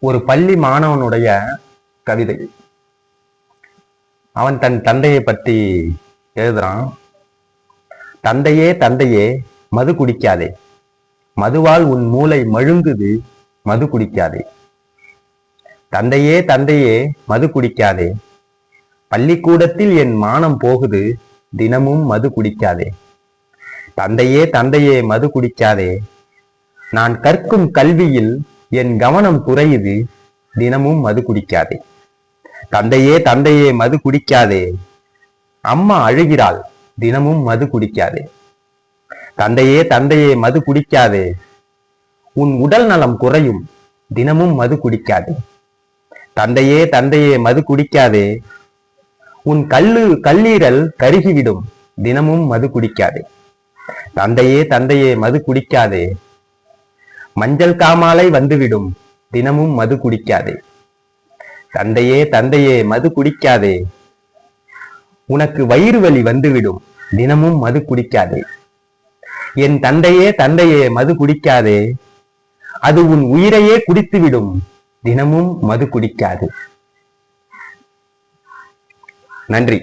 ஒரு பள்ளி மாணவனுடைய கவிதை. அவன் தன் தந்தையை பற்றி எழுதுறான். தந்தையே தந்தையே மது குடிக்காதே, மதுவால் உன் மூளை மழுங்குது, மது குடிக்காதே. தந்தையே தந்தையே மது குடிக்காதே, பள்ளிக்கூடத்தில் என் மானம் போகுது, தினமும் மது குடிக்காதே. தந்தையே தந்தையே மது குடிக்காதே, நான் கற்கும் கல்வியில் என் கவனம் குறையுது, தினமும் மது குடிக்காதே. தந்தையே தந்தையே மது குடிக்காதே, அம்மா அழுகிறாள், தினமும் மது குடிக்காதே. தந்தையே தந்தையே மது குடிக்காதே, உன் உடல் நலம் குறையும், தினமும் மது குடிக்காதே. தந்தையே தந்தையே மது குடிக்காதே, உன் கல்லீரல் கருகிவிடும், தினமும் மது குடிக்காதே. தந்தையே தந்தையே மது குடிக்காதே, மஞ்சள் காமாலை வந்துவிடும், தினமும் மது குடிக்காதே. தந்தையே தந்தையே மது குடிக்காதே, உனக்கு வயிறு வலி வந்துவிடும், தினமும் மது குடிக்காதே. என் தந்தையே தந்தையே மது குடிக்காதே, அது உன் உயிரையே குடித்துவிடும், தினமும் மது குடிக்காதே. நன்றி.